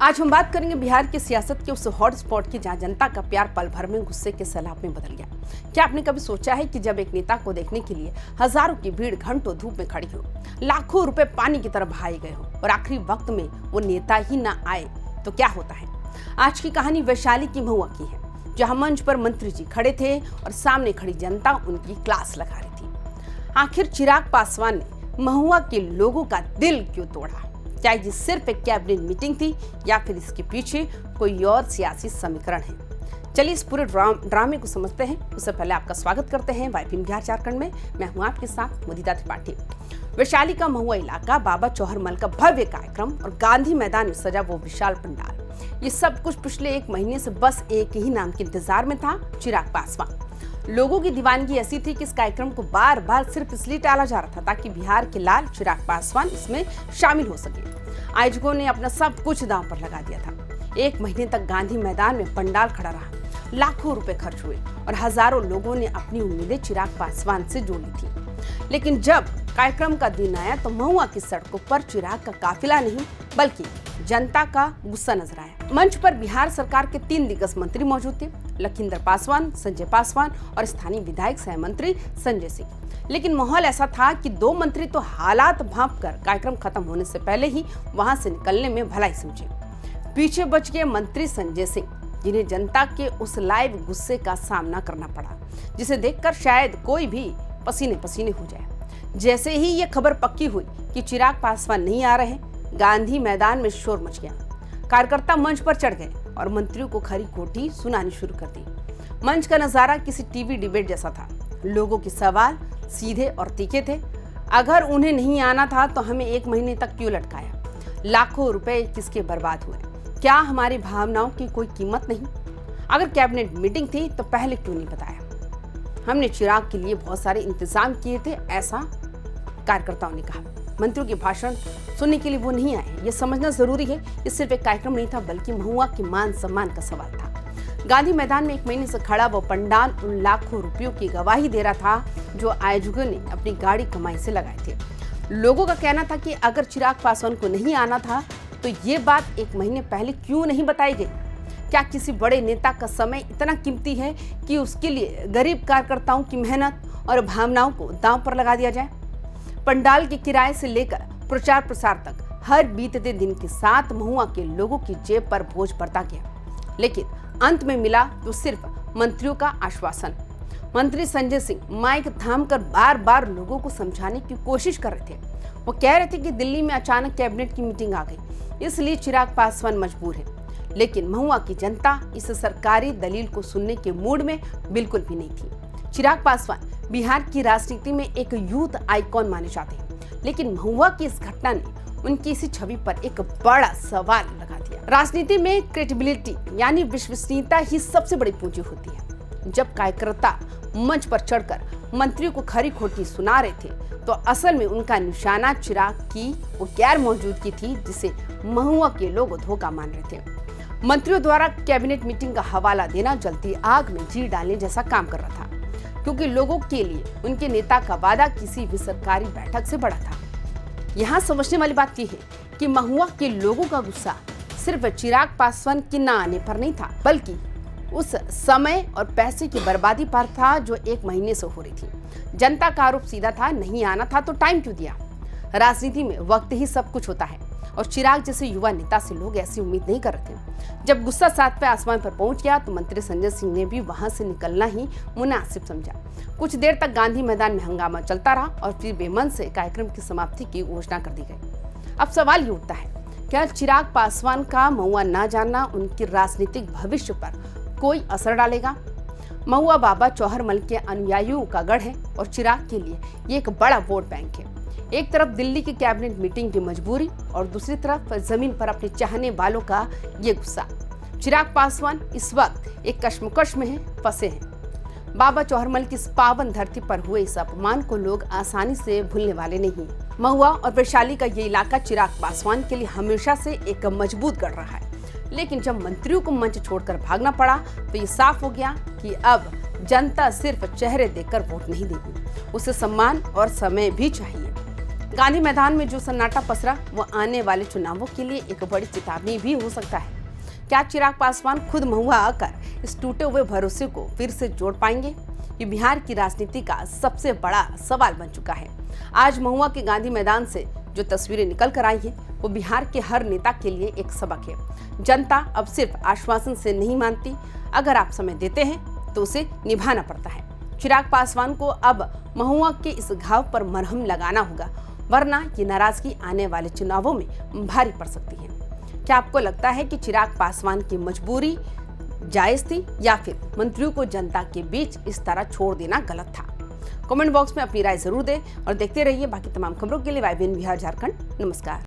आज हम बात करेंगे बिहार की सियासत के उस हॉट स्पॉट की जहां जनता का प्यार पल भर में गुस्से के सैलाब में बदल गया। क्या आपने कभी सोचा है कि जब एक नेता को देखने के लिए हजारों की भीड़ घंटों धूप में खड़ी हो, लाखों रुपए पानी की तरह बहाए गए हो और आखिरी वक्त में वो नेता ही ना आए तो क्या होता है। आज की कहानी वैशाली की महुआ की है, जहाँ मंच पर मंत्री जी खड़े थे और सामने खड़ी जनता उनकी क्लास लगा रही थी। आखिर चिराग पासवान ने महुआ के लोगों का दिल क्यों तोड़ा? क्या ये सिर्फ एक कैबिनेट मीटिंग थी या फिर इसके पीछे कोई और सियासी समीकरण है? चलिए इस पूरे ड्रामे को समझते हैं। उससे पहले आपका स्वागत करते हैं वाईपीएम बिहार झारखंड में। मैं हूं आपके साथ मुदिता त्रिपाठी। वैशाली का महुआ इलाका, बाबा चौहरमल का भव्य कार्यक्रम और गांधी मैदान में सजा वो विशाल पंडाल, ये सब कुछ पिछले एक महीने से बस एक ही नाम के इंतजार में था, चिराग पासवान। लोगों की दीवानगी ऐसी थी कि इस कार्यक्रम को बार बार सिर्फ इसलिए टाला जा रहा था ताकि बिहार के लाल चिराग पासवान इसमें शामिल हो सके। आयोजकों ने अपना सब कुछ दांव पर लगा दिया था। एक महीने तक गांधी मैदान में पंडाल खड़ा रहा, लाखों रुपए खर्च हुए और हजारों लोगों ने अपनी उम्मीदें चिराग पासवान से जोड़ी थी। लेकिन जब कार्यक्रम का दिन आया तो महुआ की सड़कों पर चिराग का काफिला नहीं बल्कि जनता का गुस्सा नजर आया। मंच पर बिहार सरकार के 3 दिग्गज मंत्री मौजूद थे, लखींदर पासवान, संजय पासवान और स्थानीय विधायक सह मंत्री संजय सिंह। लेकिन माहौल ऐसा था कि 2 मंत्री तो हालात भांप कर कार्यक्रम खत्म होने से पहले ही वहां से निकलने में भलाई समझे। पीछे बच गए मंत्री संजय सिंह, जिन्हें जनता के उस लाइव गुस्से का सामना करना पड़ा, जिसे देखकर शायद कोई भी पसीने पसीने हो जाए। जैसे ही ये खबर पक्की हुई कि चिराग पासवान नहीं आ रहे, गांधी मैदान में शोर मच गया। कार्यकर्ता मंच पर चढ़ गए और मंत्रियों को खरी खोटी सुनानी शुरू कर दी। मंच का नजारा किसी टीवी डिबेट जैसा था। लोगों के सवाल सीधे और तीखे थे। अगर उन्हें नहीं आना था तो हमें 1 महीने तक क्यों लटकाया? लाखों रुपए किसके बर्बाद हुए? क्या हमारी भावनाओं की कोई कीमत नहीं? अगर कैबिनेट मीटिंग थी तो पहले क्यों नहीं बताया? हमने चिराग के लिए बहुत सारे इंतजाम किए थे, ऐसा कार्यकर्ताओं ने कहा। मंत्रियों के भाषण सुनने के लिए वो नहीं आए, ये समझना जरूरी है। ये सिर्फ एक कार्यक्रम नहीं था बल्कि महुआ के मान सम्मान का सवाल था। गांधी मैदान में 1 महीने से खड़ा वो पंडाल उन लाखों रुपयों की गवाही दे रहा था जो आयोजकों ने अपनी गाड़ी कमाई से लगाए थे। लोगों का कहना था कि अगर चिराग पासवान को नहीं आना था तो ये बात 1 महीने पहले क्यों नहीं बताई गई? क्या किसी बड़े नेता का समय इतना कीमती है कि उसके लिए गरीब कार्यकर्ताओं की मेहनत और भावनाओं को दांव पर लगा दिया जाए? पंडाल के किराए से लेकर प्रचार प्रसार तक हर बीतते दिन के साथ महुआ के लोगों की जेब पर बोझ बढ़ता गया। लेकिन अंत में मिला तो सिर्फ मंत्रियों का आश्वासन। मंत्री संजय सिंह माइक थामकर बार बार लोगों को समझाने की कोशिश कर रहे थे। वो कह रहे थे कि दिल्ली में अचानक कैबिनेट की मीटिंग आ गई, इसलिए चिराग पासवान मजबूर है। लेकिन महुआ की जनता इस सरकारी दलील को सुनने के मूड में बिल्कुल भी नहीं थी। चिराग पासवान बिहार की राजनीति में एक यूथ आइकॉन माने जाते हैं, लेकिन महुआ की इस घटना ने उनकी इसी छवि पर एक बड़ा सवाल लगा दिया। राजनीति में क्रेडिबिलिटी यानी विश्वसनीयता ही सबसे बड़ी पूंजी होती है। जब कार्यकर्ता मंच पर चढ़कर मंत्रियों को खरी खोटी सुना रहे थे तो असल में उनका निशाना चिराग की वो गैर मौजूदगी थी, जिसे महुआ के लोग धोखा मान रहे थे। मंत्रियों द्वारा कैबिनेट मीटिंग का हवाला देना जलती आग में घी डालने जैसा काम कर रहा था, क्योंकि लोगों के लिए उनके नेता का वादा किसी भी सरकारी बैठक से बड़ा था। यहाँ समझने वाली बात यह है कि महुआ के लोगों का गुस्सा सिर्फ चिराग पासवान के न आने पर नहीं था, बल्कि उस समय और पैसे की बर्बादी पर था जो 1 महीने से हो रही थी। जनता का आरोप सीधा था, नहीं आना था तो टाइम क्यों दिया? राजनीति में वक्त ही सब कुछ होता है और चिराग जैसे युवा नेता से लोग ऐसी उम्मीद नहीं कर रहे थे। जब गुस्सा 7वें आसमान पर पहुंच गया तो मंत्री संजय सिंह ने भी वहां से निकलना ही मुनासिब समझा। कुछ देर तक गांधी मैदान में हंगामा चलता रहा और फिर बेमन से कार्यक्रम की समाप्ति की घोषणा कर दी गई। अब सवाल ये उठता है, क्या चिराग पासवान का महुआ न जानना उनके राजनीतिक भविष्य पर कोई असर डालेगा? महुआ बाबा चौहरमल के अनुयायियों का गढ़ है और चिराग के लिए ये एक बड़ा वोट बैंक है। एक तरफ दिल्ली की कैबिनेट मीटिंग की मजबूरी और दूसरी तरफ जमीन पर अपने चाहने वालों का ये गुस्सा। चिराग पासवान इस वक्त एक कश्मकश में फंसे हैं। बाबा चौहरमल की इस पावन धरती पर हुए इस अपमान को लोग आसानी से भूलने वाले नहीं। महुआ और वैशाली का ये इलाका चिराग पासवान के लिए हमेशा से एक मजबूत गढ़ रहा है। लेकिन जब मंत्रियों को मंच छोड़कर भागना पड़ा तो ये साफ हो गया कि अब जनता सिर्फ चेहरे देखकर वोट नहीं देगी, उसे सम्मान और समय भी चाहिए। गांधी मैदान में जो सन्नाटा पसरा वो आने वाले चुनावों के लिए एक बड़ी चेतावनी भी हो सकता है। क्या चिराग पासवान खुद महुआ आकर इस टूटे हुए भरोसे को फिर से जोड़ पाएंगे? ये बिहार की राजनीति का सबसे बड़ा सवाल बन चुका है। आज महुआ के गांधी मैदान से जो तस्वीरें निकल कर आई हैं, वो बिहार के हर नेता के लिए एक सबक है। जनता अब सिर्फ आश्वासन से नहीं मानती, अगर आप समय देते हैं तो उसे निभाना पड़ता है। चिराग पासवान को अब महुआ के इस घाव पर मरहम लगाना होगा, वरना ये नाराजगी आने वाले चुनावों में भारी पड़ सकती है। क्या आपको लगता है कि चिराग पासवान की मजबूरी जायज थी या फिर मंत्रियों को जनता के बीच इस तरह छोड़ देना गलत था? कमेंट बॉक्स में अपनी राय जरूर दें और देखते रहिए बाकी तमाम खबरों के लिए YBN बिहार झारखंड। नमस्कार।